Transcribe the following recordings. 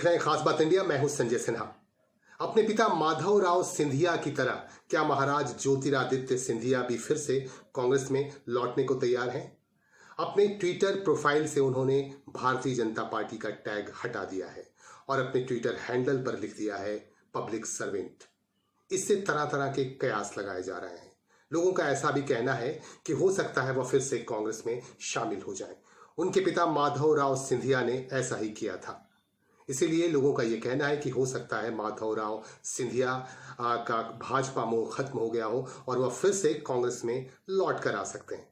रहे हैं खास बात इंडिया। मैं हूं संजय सिन्हा। अपने पिता माधव राव सिंधिया की तरह क्या महाराज ज्योतिरादित्य सिंधिया भी फिर से कांग्रेस में लौटने को तैयार हैं? अपने ट्विटर प्रोफाइल से उन्होंने भारतीय जनता पार्टी का टैग हटा दिया है और अपने ट्विटर हैंडल पर लिख दिया है पब्लिक सर्वेंट। इससे तरह तरह के कयास लगाए जा रहे हैं। लोगों का ऐसा भी कहना है कि हो सकता है वह फिर से कांग्रेस में शामिल हो जाएं। उनके पिता माधव राव सिंधिया ने ऐसा ही किया था। इसीलिए लोगों का यह कहना है कि हो सकता है माधव राव सिंधिया का भाजपा मोह खत्म हो गया हो और वह फिर से कांग्रेस में लौट कर आ सकते हैं।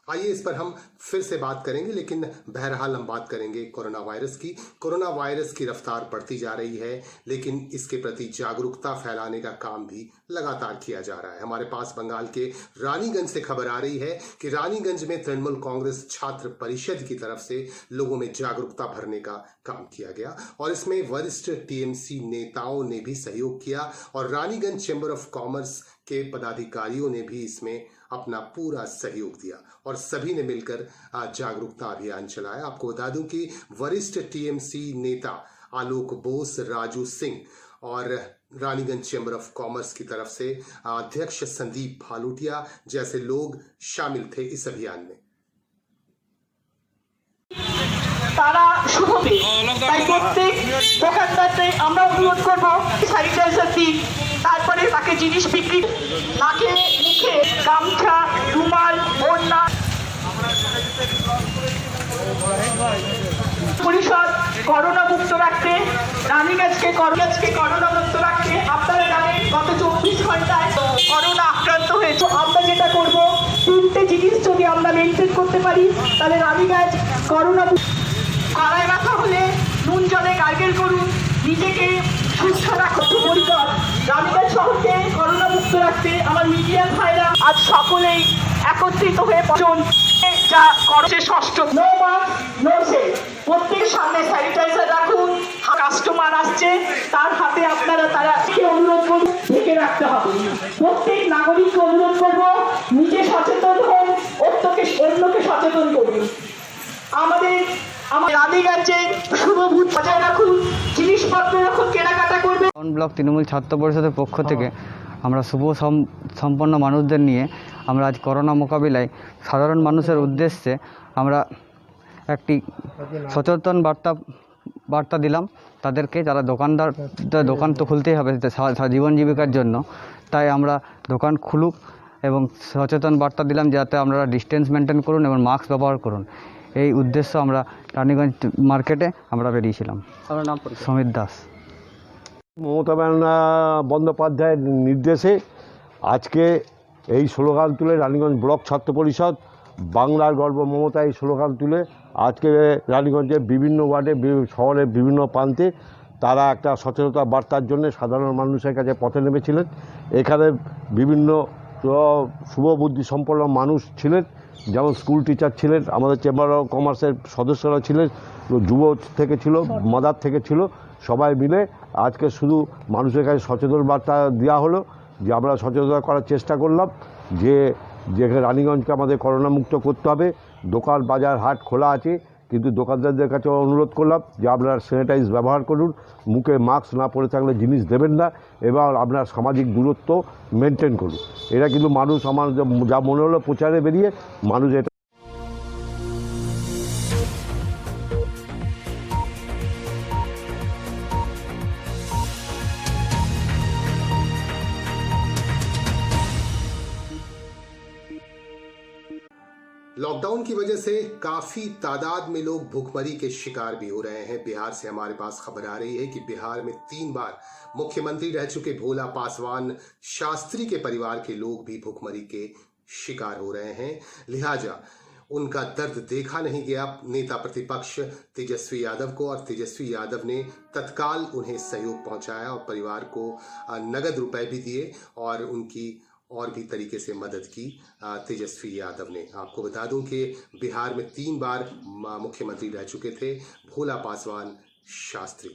आइए इस पर हम फिर से बात करेंगे, लेकिन बहरहाल हम बात करेंगे कोरोना वायरस की। कोरोना वायरस की रफ्तार बढ़ती जा रही है, लेकिन इसके प्रति जागरूकता फैलाने का काम भी लगातार किया जा रहा है। हमारे पास बंगाल के रानीगंज से खबर आ रही है कि रानीगंज में तृणमूल कांग्रेस छात्र परिषद की तरफ से लोगों में जागरूकता भरने का काम किया गया और इसमें वरिष्ठ टीएमसी नेताओं ने भी सहयोग किया और रानीगंज चैम्बर ऑफ कॉमर्स के पदाधिकारियों ने भी इसमें अपना पूरा सहयोग दिया और सभी ने मिलकर जागरूकता अभियान चलाया। आपको बता दूं कि वरिष्ठ टीएमसी नेता आलोक बोस, राजू सिंह और रानीगंज चैम्बर ऑफ कॉमर्स की तरफ से अध्यक्ष संदीप भालूटिया जैसे लोग शामिल थे इस अभियान में। তারা শুভবে তাই প্রত্যেক দোকানদারদের আমরা অনুরোধ করব স্যানিটাইজার দিন, তারপরে তাকে জিনিস বিক্রি, নাকে মুখে গামছা, রুমাল, ওড়না। পরিষদ করোনা মুক্ত রাখতে, রানীগঞ্জকে করোনা মুক্ত রাখতে আপনারা জানেন গত 24 ঘন্টায় করোনা আক্রান্ত হয়েছে। আমরা যেটা করব, তিনটে জিনিস যদি আমরা মেনটেন করতে পারি তাহলে রানীগঞ্জ করোনা গলায় ব্যথা হলে নুন জলে গার্গেল করুন, নিজেকে সুস্থ রাখুন। পরিবার রানীগঞ্জ শহরকে করোনা মুক্ত রাখতে আমার মিডিয়া ভাইরা আজ সকলেই একত্রিত হয়ে যা করছে ষষ্ঠ নো মাস্ক নো সেল। প্রত্যেকের সামনে স্যানিটাইজার রাখুন। কাস্টমার আসছে তার হাতে আপনারা তারাকে অনুরোধ করুন ঢেকে রাখতে হবে। প্রত্যেক নাগরিককে অনুরোধ করব নিজে সচেতন হন, অন্যকে সচেতন করুন। আমাদের রানীগঞ্জে শুভভূত বজায় রাখুন, জিনিসপত্র রাখুন, কেনাকাটা করবে। ব্লক তৃণমূল ছাত্র পরিষদের পক্ষ থেকে আমরা শুভ সম্পন্ন মানুষদের নিয়ে আমরা আজ করোনা মোকাবিলায় সাধারণ মানুষের উদ্দেশ্যে আমরা একটি সচেতন বার্তা দিলাম তাদেরকে, যারা দোকানদার, দোকান তো খুলতেই হবে জীবন জীবিকার জন্য, তাই আমরা দোকান খুলুক এবং সচেতন বার্তা দিলাম যাতে আপনারা ডিস্টেন্স মেনটেন করুন এবং মাস্ক ব্যবহার করুন। এই উদ্দেশ্য আমরা রানীগঞ্জ মার্কেটে আমরা বেরিয়েছিলাম। আমার নাম সমীর দাস। মমতা বন্দ্যোপাধ্যায়ের নির্দেশে আজকে এই স্লোগান তুলে রানীগঞ্জ ব্লক ছাত্র পরিষদ বাংলার গর্ব মমতা এই স্লোগান তুলে আজকে রানীগঞ্জের বিভিন্ন ওয়ার্ডে শহরের বিভিন্ন প্রান্তে তারা একটা সচেতনতা বার্তার জন্য সাধারণ মানুষের কাছে পথে নেমেছিলেন। এখানে বিভিন্ন শুভবুদ্ধি সম্পন্ন মানুষ ছিলেন, যেমন স্কুল টিচার ছিলেন, আমাদের চেম্বার অফ কমার্সের সদস্যরা ছিলেন, যুব থেকে ছিল, মাদার থেকে ছিল, সবাই মিলে আজকে শুধু মানুষের কাছে সচেতন বার্তা দেওয়া হলো যে আমরা সচেতনতা করার চেষ্টা করলাম যে রানীগঞ্জকে আমাদের করোনা মুক্ত করতে হবে। দোকান বাজার হাট খোলা আছে, কিন্তু দোকানদারদের কাছে অনুরোধ করলাম যে আপনারা স্যানিটাইজ ব্যবহার করুন, মুখে মাস্ক না পরে থাকলে জিনিস দেবেন না এবং আপনার সামাজিক দূরত্ব মেনটেন করুন। এটা কিন্তু মানুষ আমার যা মনে হলো প্রচারে বেরিয়ে মানুষ এটা लॉकडाउन की वजह से काफी तादाद में लोग भूखमरी के शिकार भी हो रहे हैं। बिहार से हमारे पास खबर आ रही है कि बिहार में 3 बार मुख्यमंत्री रह चुके भोला पासवान शास्त्री के परिवार के लोग भी भूखमरी के शिकार हो रहे हैं। लिहाजा उनका दर्द देखा नहीं गया नेता प्रतिपक्ष तेजस्वी यादव को, और तेजस्वी यादव ने तत्काल उन्हें सहयोग पहुंचाया और परिवार को नगद रुपए भी दिए और उनकी और भी तरीके से मदद की तेजस्वी यादव ने। आपको बता दूं कि बिहार में 3 बार मुख्यमंत्री रह चुके थे भोला पासवान शास्त्री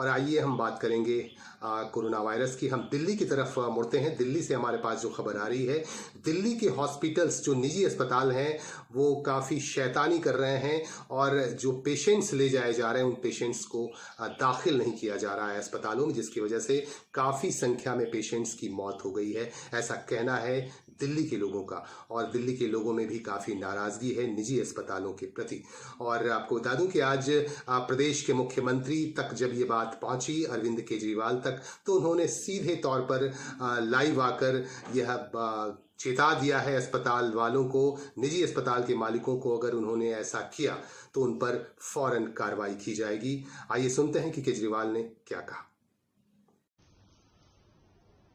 और आइए हम बात करेंगे कोरोना वायरस की। हम दिल्ली की तरफ मुड़ते हैं। दिल्ली से हमारे पास जो खबर आ रही है, दिल्ली के हॉस्पिटल्स, जो निजी अस्पताल हैं, वो काफ़ी शैतानी कर रहे हैं और जो पेशेंट्स ले जाए जा रहे हैं, उन पेशेंट्स को दाखिल नहीं किया जा रहा है अस्पतालों में, जिसकी वजह से काफ़ी संख्या में पेशेंट्स की मौत हो गई है, ऐसा कहना है दिल्ली के लोगों का। और दिल्ली के लोगों में भी काफ़ी नाराज़गी है निजी अस्पतालों के प्रति। और आपको बता दूं कि आज प्रदेश के मुख्यमंत्री तक जब ये बात पहुंची, अरविंद केजरीवाल तक, तो उन्होंने सीधे तौर पर लाइव आकर यह चेता दिया है अस्पताल वालों को, निजी अस्पताल के मालिकों को, अगर उन्होंने ऐसा किया तो उन पर फौरन कार्रवाई की जाएगी। आइए सुनते हैं कि केजरीवाल ने क्या कहा।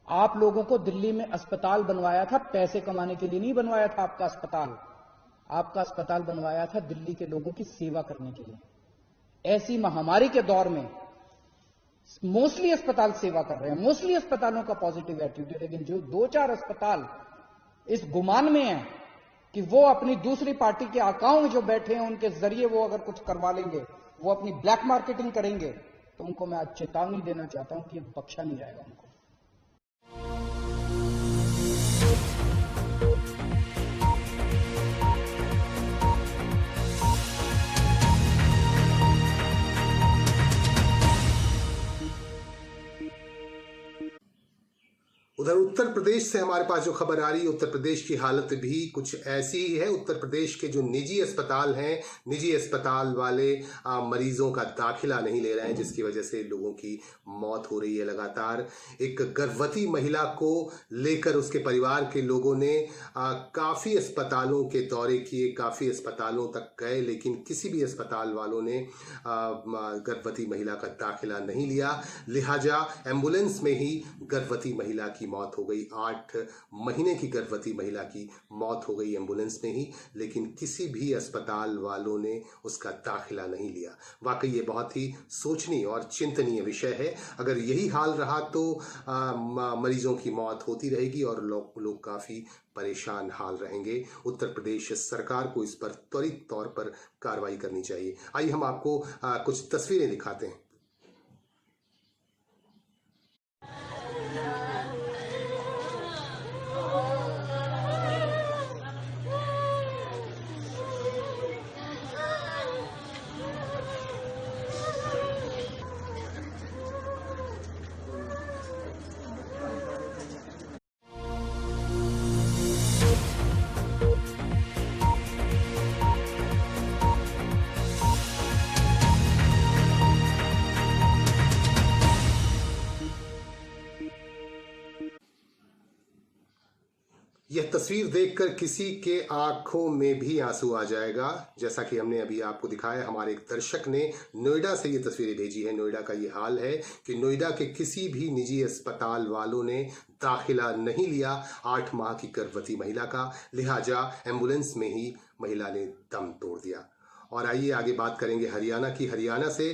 आप लोगों को दिल्ली में अस्पताल बनवाया था, पैसे कमाने के लिए नहीं बनवाया था आपका अस्पताल। आपका अस्पताल बनवाया था दिल्ली के लोगों की सेवा करने के लिए। ऐसी महामारी के दौर में मोस्टली अस्पताल सेवा कर रहे हैं, मोस्टली अस्पतालों का पॉजिटिव एटीट्यूड। लेकिन जो 2-4 अस्पताल इस गुमान में है कि वो अपनी दूसरी पार्टी के आकाओं में जो बैठे हैं, उनके जरिए वो अगर कुछ करवा लेंगे, वो अपनी ब्लैक मार्केटिंग करेंगे, तो उनको मैं आज चेतावनी देना चाहता हूं कि बख्शा नहीं जाएगा उनको। उधर उत्तर प्रदेश से हमारे पास जो खबर आ रही है, उत्तर प्रदेश की हालत भी कुछ ऐसी ही है। उत्तर प्रदेश के जो निजी अस्पताल हैं, निजी अस्पताल वाले मरीजों का दाखिला नहीं ले रहे हैं, जिसकी वजह से लोगों की मौत हो रही है लगातार। एक गर्भवती महिला को लेकर उसके परिवार के लोगों ने काफ़ी अस्पतालों के दौरे किए, काफ़ी अस्पतालों तक गए, लेकिन किसी भी अस्पताल वालों ने गर्भवती महिला का दाखिला नहीं लिया। लिहाजा एम्बुलेंस में ही गर्भवती महिला की मौत हो गई। 8 महीने की गर्भवती महिला की मौत हो गई एम्बुलेंस में ही, लेकिन किसी भी अस्पताल वालों ने उसका दाखिला नहीं लिया। वाकई ये बहुत ही सोचनीय और चिंतनीय विषय है। अगर यही हाल रहा तो मरीजों की मौत होती रहेगी और लोग काफ़ी परेशान हाल रहेंगे। उत्तर प्रदेश सरकार को इस पर त्वरित तौर पर कार्रवाई करनी चाहिए। आइए हम आपको कुछ तस्वीरें दिखाते हैं। यह तस्वीर देखकर किसी के आंखों में भी आंसू आ जाएगा। जैसा कि हमने अभी आपको दिखाया, हमारे एक दर्शक ने नोएडा से ये तस्वीरें भेजी है। नोएडा का ये हाल है कि नोएडा के किसी भी निजी अस्पताल वालों ने दाखिला नहीं लिया 8 माह की गर्भवती महिला का, लिहाजा एम्बुलेंस में ही महिला ने दम तोड़ दिया। और आइए आगे बात करेंगे हरियाणा की। हरियाणा से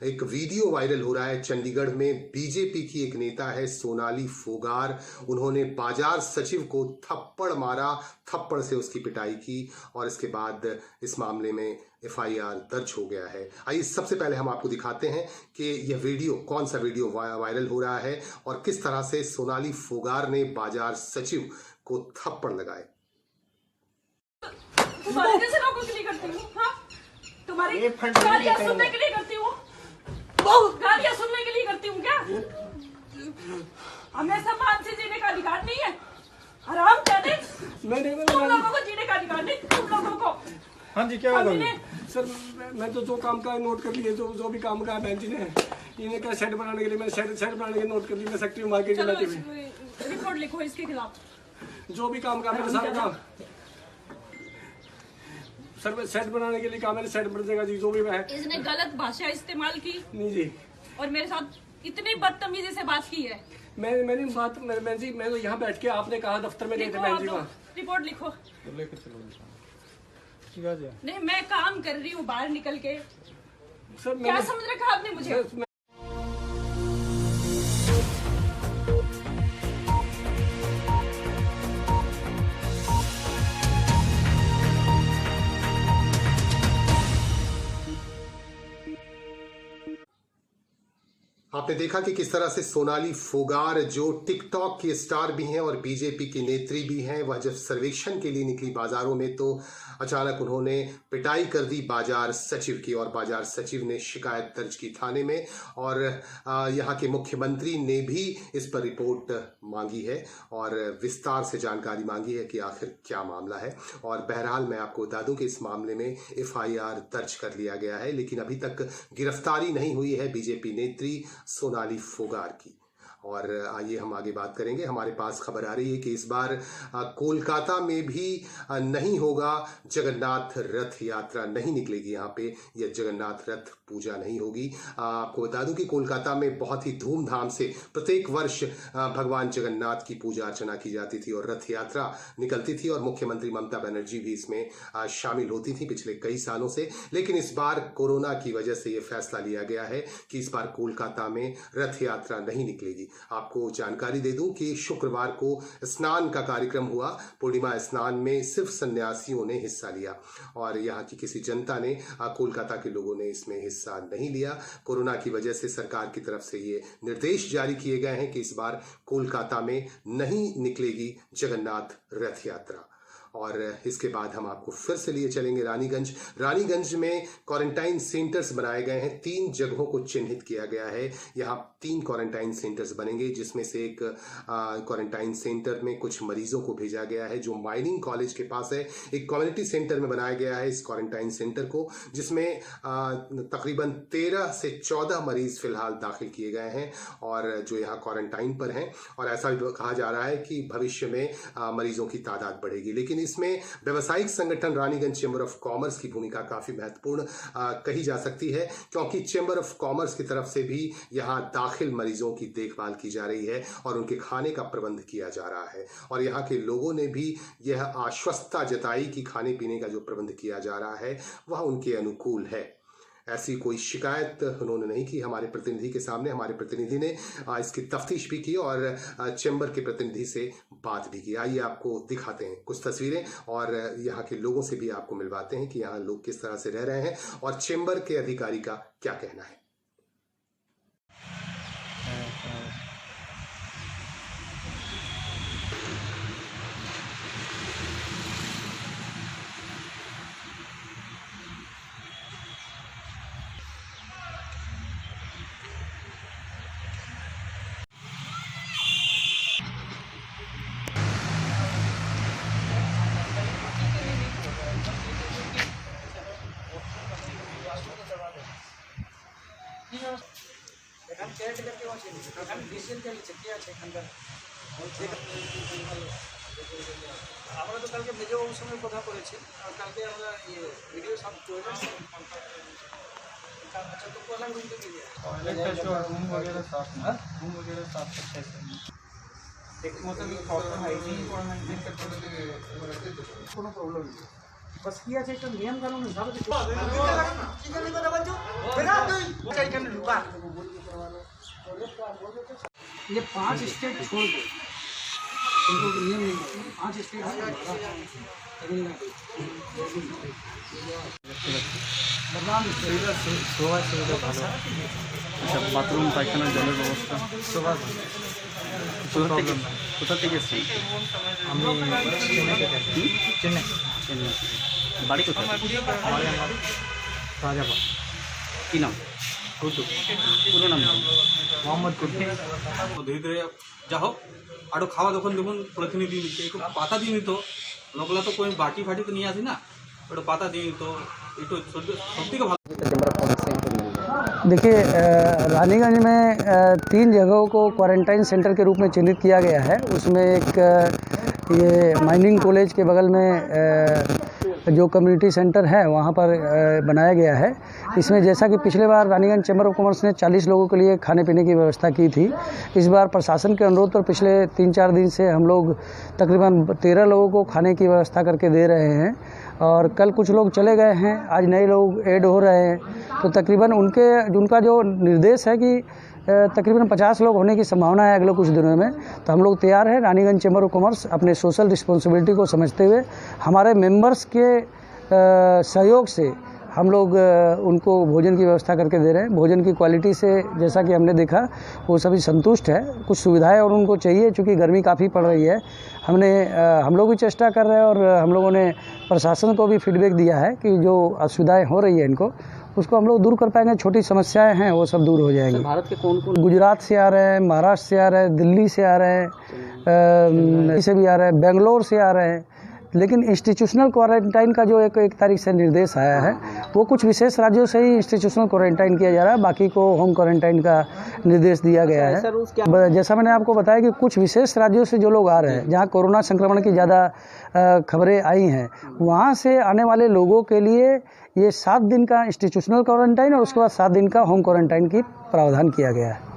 एक वीडियो वायरल हो रहा है। चंडीगढ़ में बीजेपी की एक नेता है सोनाली फोगार, उन्होंने बाजार सचिव को थप्पड़ मारा, थप्पड़ से उसकी पिटाई की और इसके बाद इस मामले में FIR दर्ज हो गया है। आइए सबसे पहले हम आपको दिखाते हैं कि यह वीडियो, कौन सा वीडियो वायरल हो रहा है और किस तरह से सोनाली फोगार ने बाजार सचिव को थप्पड़ लगाए। तुम्हारी गालियाँ सुनने के लिए करती हूँ, गालियाँ सुनने के लिए करती हूँ क्या? हमें सम्मान से जीने का अधिकार नहीं है। हराम जाने तुम लोगों को जीने का अधिकार नहीं, तुम लोगों को। हाँ जी, क्या होगा सर? मैं तो जो काम का नोट कर लिए, जो भी काम का बहन जी ने, इन्हें क्या शेड बनाने के लिए, मैंने शेड बनाने के नोट कर लिए। मैं सेक्रेटरी मार्केट के बैठे हुए रिपोर्ट लिखो इसके खिलाफ। जो भी काम का मेरा सारा काम सर, मैं सेट बनाने के लिए कहा, मैंने सेट बन जाएगा जी, जो भी है। इसने गलत भाषा इस्तेमाल की नहीं जी, और मेरे साथ इतनी बदतमीजी से बात की है। मैंने बात मैं जी, मैं तो यहाँ बैठ के, आपने कहा दफ्तर में गए थे बहन जी वहाँ। रिपोर्ट लिखो। तो लेकर चलो। नहीं, मैं काम कर रही हूँ बाहर निकल के। सर क्या समझ रखा आपने मुझे? आपने देखा कि किस तरह से सोनाली फोगार, जो टिकटॉक की स्टार भी हैं और बीजेपी की नेत्री भी हैं, वह जब सर्वेक्षण के लिए निकली बाजारों में तो अचानक उन्होंने पिटाई कर दी बाजार सचिव की, और बाजार सचिव ने शिकायत दर्ज की थाने में, और यहाँ के मुख्यमंत्री ने भी इस पर रिपोर्ट मांगी है और विस्तार से जानकारी मांगी है कि आखिर क्या मामला है। और बहरहाल मैं आपको बता दूं कि इस मामले में FIR दर्ज कर लिया गया है, लेकिन अभी तक गिरफ्तारी नहीं हुई है बीजेपी नेत्री सोनाली फोगार की। और आइए हम आगे बात करेंगे। हमारे पास खबर आ रही है कि इस बार कोलकाता में भी नहीं होगा जगन्नाथ रथ यात्रा, नहीं निकलेगी यहाँ पे, यह जगन्नाथ रथ पूजा नहीं होगी। आपको बता दूं कि कोलकाता में बहुत ही धूमधाम से प्रत्येक वर्ष भगवान जगन्नाथ की पूजा अर्चना की जाती थी और रथ यात्रा निकलती थी, और मुख्यमंत्री ममता बनर्जी भी इसमें शामिल होती थी पिछले कई सालों से। लेकिन इस बार कोरोना की वजह से यह फैसला लिया गया है कि इस बार कोलकाता में रथ यात्रा नहीं निकलेगी। आपको जानकारी दे दूं कि शुक्रवार को स्नान का कार्यक्रम हुआ। पूर्णिमा स्नान में सिर्फ सन्यासियों ने हिस्सा लिया और यहाँ की किसी जनता ने, कोलकाता के लोगों ने इसमें हिस्सा नहीं लिया। कोरोना की वजह से सरकार की तरफ से ये निर्देश जारी किए गए हैं कि इस बार कोलकाता में नहीं निकलेगी जगन्नाथ रथ यात्रा। और इसके बाद हम आपको फिर से लिए चलेंगे रानीगंज में क्वारंटाइन सेंटर्स बनाए गए हैं। 3 जगहों को चिन्हित किया गया है। यहाँ 3 क्वारंटाइन सेंटर्स बनेंगे, जिसमें से एक क्वारंटाइन सेंटर में कुछ मरीजों को भेजा गया है जो माइनिंग कॉलेज के पास है। एक कम्युनिटी सेंटर में बनाया गया है इस क्वारंटाइन सेंटर को, जिसमें तकरीबन 13 से 14 मरीज फिलहाल दाखिल किए गए हैं और जो यहाँ क्वारंटाइन पर हैं। और ऐसा भी कहा जा रहा है कि भविष्य में मरीजों की तादाद बढ़ेगी। लेकिन इसमें व्यवसायिक संगठन रानीगंज चेंबर ऑफ कॉमर्स की भूमिका काफी महत्वपूर्ण कही जा सकती है, क्योंकि चेंबर ऑफ कॉमर्स की तरफ से भी यहाँ दाखिल मरीजों की देखभाल की जा रही है और उनके खाने का प्रबंध किया जा रहा है। और यहाँ के लोगों ने भी यह आश्वस्तता जताई कि खाने पीने का जो प्रबंध किया जा रहा है वह उनके अनुकूल है। ऐसी कोई शिकायत उन्होंने नहीं की हमारे प्रतिनिधि के सामने। हमारे प्रतिनिधि ने इसकी तफ्तीश भी की और चैम्बर के प्रतिनिधि से बात भी की। आइए आपको दिखाते हैं कुछ तस्वीरें और यहाँ के लोगों से भी आपको मिलवाते हैं कि यहाँ लोग किस तरह से रह रहे हैं और चैम्बर के अधिकारी का क्या कहना है। আমরা তো কালকে মেজবাবুর সঙ্গে কথা বলেছি আর কালকে আমরা ভিডিও সব প্রয়োজন अच्छा तो कोला रूम पे गया रूम वगैरह साफ है, रूम वगैरह साफ करते हैं एक मतलब प्रॉपर हाइजीन কোনো প্রবলেম নেই। बस किया चाहिए तो नियम कानून हिसाब से ये 5 स्टेट छोड़ दो, उनको नियम नहीं 5 स्टेट বাথরুম পায়খানা জলের ব্যবস্থা কোথা থেকে এসেছেন? আমি চেন্নাই বাড়ি কোথায়? রাজাবা কি নাম? গুড্ডু পুরো নাম মোহাম্মদ গুড্ডু। ধীরে ধীরে যা হোক আরও খাওয়া যখন দেখুন প্রতিনিধি নিচ্ছে একটু পাতা দিয়ে নিত, লোকলা তো কোনো বাটি ফাটি তো নিয়ে আসি না, একটু পাতা দিয়ে নিত একটু সব থেকে ভালো। देखिए रानीगंज में 3 जगहों को क्वारंटाइन सेंटर के रूप में चिन्हित किया गया है। उसमें एक ये माइनिंग कॉलेज के बगल में जो कम्युनिटी सेंटर है वहाँ पर बनाया गया है। इसमें जैसा कि पिछले बार रानीगंज चैम्बर ऑफ कॉमर्स ने 40 लोगों के लिए खाने पीने की व्यवस्था की थी, इस बार प्रशासन के अनुरोध पर पिछले 3-4 दिन से हम लोग तकरीबन 13 लोगों को खाने की व्यवस्था करके दे रहे हैं और कल कुछ लोग चले गए हैं, आज नए लोग ऐड हो रहे हैं। तो तकरीबन उनका जो निर्देश है कि तकरीबन 50 लोग होने की संभावना है अगले कुछ दिनों में। तो हम लोग तैयार हैं। रानीगंज चैम्बर ऑफ कॉमर्स अपने सोशल रिस्पॉन्सिबिलिटी को समझते हुए हमारे मेंबर्स के सहयोग से हम लोग उनको भोजन की व्यवस्था करके दे रहे हैं। भोजन की क्वालिटी से जैसा कि हमने देखा वो सभी संतुष्ट है। कुछ सुविधाएं और उनको चाहिए, चूँकि गर्मी काफ़ी पड़ रही है। हम लोग भी चेष्टा कर रहे हैं और हम लोगों ने प्रशासन को भी फीडबैक दिया है कि जो असुविधाएं हो रही है इनको, उसको हम लोग दूर कर पाएंगे। छोटी समस्याएं हैं वो सब दूर हो जाएंगी। भारत के कौन गुजरात से आ रहे हैं, महाराष्ट्र से आ रहे हैं, दिल्ली से आ रहे हैं, से भी आ रहे हैं, बेंगलोर से आ रहे हैं। लेकिन इंस्टीट्यूशनल क्वारंटाइन का जो एक तारीख से निर्देश आया है, वो कुछ विशेष राज्यों से ही इंस्टीट्यूशनल क्वारंटाइन किया जा रहा है, बाकी को होम क्वारंटाइन का निर्देश दिया गया है। जैसा मैंने आपको बताया कि कुछ विशेष राज्यों से जो लोग आ रहे हैं, जहाँ कोरोना संक्रमण की ज़्यादा खबरें आई हैं, वहाँ से आने वाले लोगों के लिए ये 7 दिन का इंस्टीट्यूशनल क्वारंटाइन और उसके बाद 7 दिन का होम क्वारंटाइन की प्रावधान किया गया है।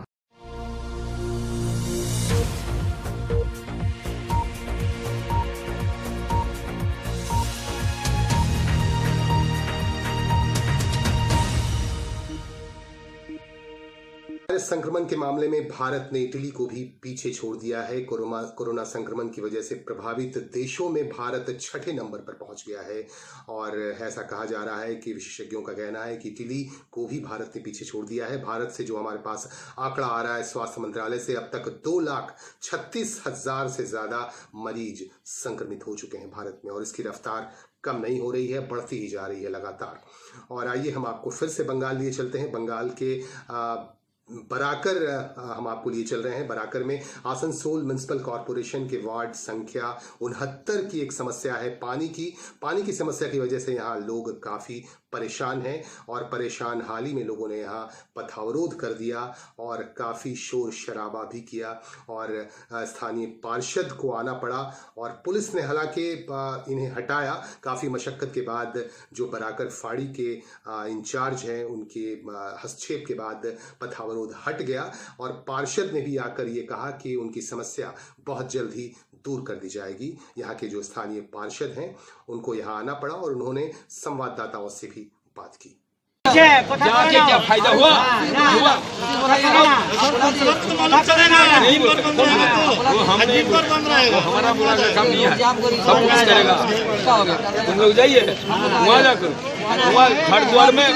संक्रमण के मामले में भारत ने इटली को भी पीछे छोड़ दिया है। कोरोना संक्रमण की वजह से प्रभावित देशों में भारत 6ठे नंबर पर पहुंच गया है और ऐसा कहा जा रहा है कि विशेषज्ञों का कहना है कि इटली को भी भारत ने पीछे छोड़ दिया है। भारत से जो हमारे पास आंकड़ा आ रहा है स्वास्थ्य मंत्रालय से, अब तक 2,36,000 से ज्यादा मरीज संक्रमित हो चुके हैं भारत में और इसकी रफ्तार कम नहीं हो रही है, बढ़ती ही जा रही है लगातार। और आइए हम आपको फिर से बंगाल लिए चलते हैं। बंगाल के बराकर हम आपको लिए चल रहे हैं। बराकर में आसनसोल म्युनिसिपल कॉरपोरेशन के वार्ड संख्या 69 की एक समस्या है पानी की समस्या की वजह से यहाँ लोग काफ़ी परेशान हैं और परेशान हाल ही में लोगों ने यहाँ पथावरोध कर दिया और काफ़ी शोर शराबा भी किया और स्थानीय पार्षद को आना पड़ा और पुलिस ने हालांकि इन्हें हटाया। काफ़ी मशक्क़त के बाद जो बराकर फाड़ी के इंचार्ज हैं उनके हस्तक्षेप के बाद पथावरोध हट गया और पार्षद ने भी आकर ये कहा कि उनकी समस्या बहुत जल्द ही दूर कर दी जाएगी। यहाँ के जो स्थानीय पार्षद हैं उनको यहाँ आना पड़ा और उन्होंने संवाददाताओं से भी बात की। क्या फायदा हुआ हमारा बुरा काम नहीं है, सब कुछ करेगा। तुम लोग जाइए वहाँ जाकर वहाँ घर द्वार में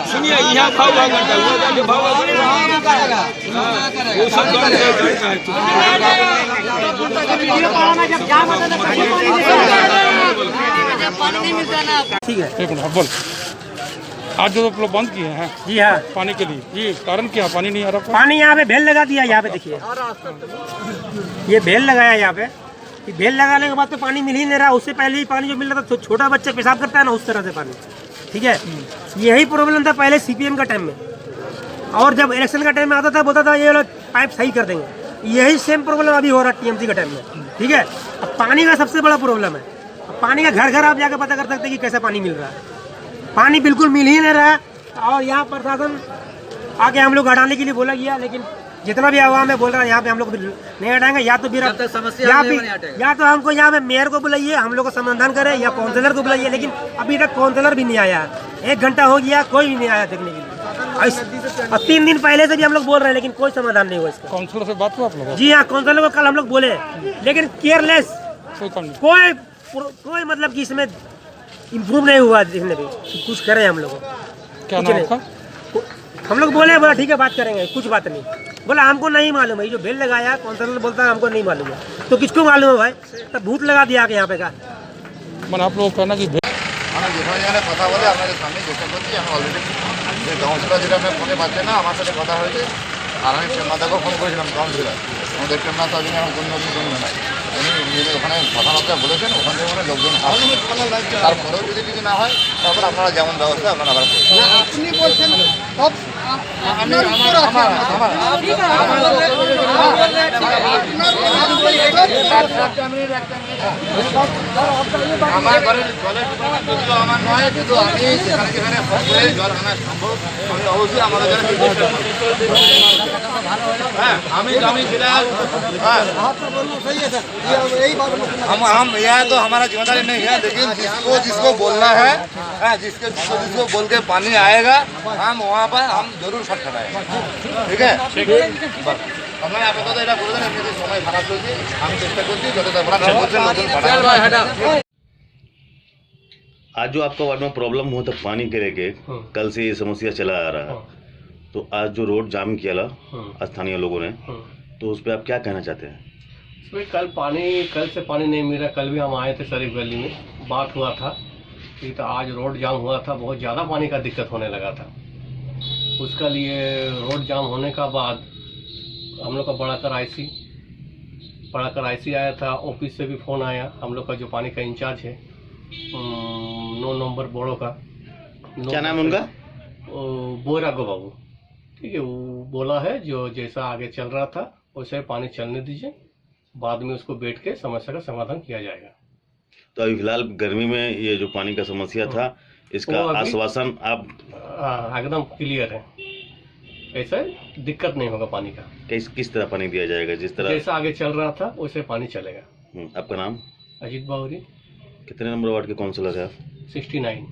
सुनिए यहाँ भाव करता है, वहाँ जाके भाव वो सब ठीक है। बोल आज जो लोग बंद किए हैं जी हाँ पानी के लिए, जी कारण क्या पानी नहीं आ रहा? पानी यहाँ पे भेल लगा दिया। यहाँ पे देखिए ये भेल लगाया यहाँ पे। भेल लगाने के बाद तो पानी मिल ही नहीं रहा। उससे पहले ही पानी जो मिल रहा था छोटा बच्चा पेशाब करता है ना, उस तरह से पानी। ठीक है, यही प्रॉब्लम था पहले CPM का टाइम में, और जब इलेक्शन का टाइम में आता था बोलता था ये लोग पाइप सही कर देंगे। यही सेम प्रॉब्लम अभी हो रहा है TMC का टाइम में। ठीक है, अब पानी का सबसे बड़ा प्रॉब्लम है। पानी का घर घर आप जाकर पता कर सकते हैं कि कैसा पानी मिल रहा है। पानी बिल्कुल मिल ही नहीं रहा है और यहाँ प्रशासन आके हम लोग हटाने के लिए बोला गया, लेकिन जितना भी आवाम है बोल रहा है यहाँ पे हम लोग नहीं हटाएंगे। या तो फिर या तो हमको यहाँ पे मेयर को बुलाइए, हम लोग को समाधान करे, या काउंसलर को बुलाइए। लेकिन अभी तक काउंसलर भी नहीं आया। 1 घंटा हो गया, कोई भी नहीं आया देखने के लिए। और 3 दिन पहले से भी हम लोग बोल रहे हैं लेकिन कोई समाधान नहीं हुआ इसका। काउंसलर से बात हुआ आप लोग? जी हाँ, काउंसलर को कल हम लोग बोले, लेकिन केयरलेस, कोई मतलब कि इसमें इम्प्रूव नहीं हुआ। जिसने भी कुछ करे हम लोग क्या नाम आपका? हम लोग बोले, बोला ठीक है बात करेंगे, कुछ बात नहीं। बोला हमको नहीं मालूम है, जो बिल लगाया काउंसलर बोलता है हमको नहीं मालूम है। तो किसको मालूम है भाई? तब भूत लगा दिया के यहाँ पे का मन आप लोग कहना कि কথা বলে আপনাদের সামনে চেষ্টা করছি। আমি অলরেডি যে কাউন্সিলর যেটা আপনার ফোনে পাচ্ছে না, আমার সাথে কথা হয়েছে আর আমি প্রেমনাথাকেও ফোন করেছিলাম। কাউন্সিলর আমাদের প্রেমনাথ অধীনে আমার কোনো নতুন নাই, উনি নিজেদের ওখানে কথাবার্তা বলেছেন, ওখান থেকে মানে লোকজন তারপরেও যদি কিছু না হয় তারপর আপনারা যেমন ব্যবস্থা আপনারা আবার করবেন। আপনি বলছেন আমার ঘরের জলের আমার নয়, কিন্তু আমি যেখানে যেখানে ফোন করে জল আনা সম্ভব আমি অবশ্যই আমাদের জন্য আমি हम यह तो हमारा जिम्मेदारी नहीं है, लेकिन जिसको बोलना है, जिसको बोल के पानी आएगा हम वहाँ पर हम जरूर खटखटाएंगे। ठीक है, আমরা আপাতত এটা বলে দেন। এমনিতে সময় খারাপ চলছে, আমি চেষ্টা করছি যতটা বলা आज जो आपका वार्ड में प्रॉब्लम हुआ था पानी के लेके, कल से ये समस्या चला आ रहा है, तो आज जो रोड जाम किया स्थानीय लोगों ने, तो उस पर आप क्या कहना चाहते हैं? इसमें कल से पानी नहीं मिला। कल भी हम आए थे शरीफ गली में, बात हुआ था कि तो आज रोड जाम हुआ था, बहुत ज़्यादा पानी का दिक्कत होने लगा था। उसका लिए रोड जाम होने का बाद हम लोग का बड़ा कर आईसी आया था, ऑफिस से भी फ़ोन आया। हम लोग का जो पानी का इंचार्ज है 9 नंबर बोड़ो का, क्या नाम उनका? बोरागो बाबू, ठीक है। वो बोला है जो जैसा आगे चल रहा था वैसे पानी चलने दीजिए, बाद में उसको बैठ के समस्या का समाधान किया जाएगा। तो अभी फिलहाल गर्मी में ये जो पानी का समस्या था, इसका आश्वासन आप? एकदम क्लियर है, ऐसा दिक्कत नहीं होगा पानी का। किस तरह पानी दिया जाएगा? जिस तरह जैसा आगे चल रहा था वैसे पानी चलेगा। आपका नाम? अजीत बावरी। कितने नंबर वार्ड के काउंसिलर है आप? 69।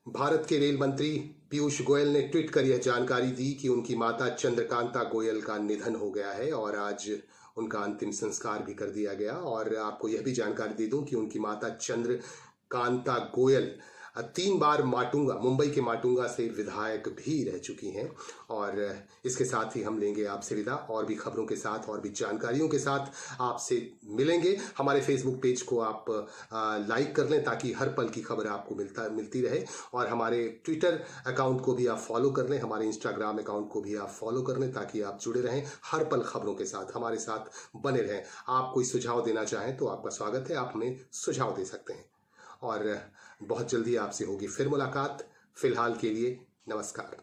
भारत के रेल मंत्री पीयूष गोयल ने ट्वीट कर यह जानकारी दी कि उनकी माता चंद्रकांता गोयल का निधन हो गया है और आज उनका अंतिम संस्कार भी कर दिया गया। और आपको यह भी जानकारी दे दूं कि उनकी माता चंद्रकांता गोयल 3 बार मुंबई के माटुंगा से विधायक भी रह चुकी हैं। और इसके साथ ही हम लेंगे आपसे विदा, और भी खबरों के साथ और भी जानकारियों के साथ आपसे मिलेंगे। हमारे फेसबुक पेज को आप लाइक कर लें ताकि हर पल की खबर आपको मिलती रहे, और हमारे ट्विटर अकाउंट को भी आप फॉलो कर लें, हमारे इंस्टाग्राम अकाउंट को भी आप फॉलो कर लें ताकि आप जुड़े रहें हर पल खबरों के साथ, हमारे साथ बने रहें। आप कोई सुझाव देना चाहें तो आपका स्वागत है, आप हमें सुझाव दे सकते हैं। और बहुत जल्दी आपसे होगी फिर मुलाकात। फिलहाल के लिए नमस्कार।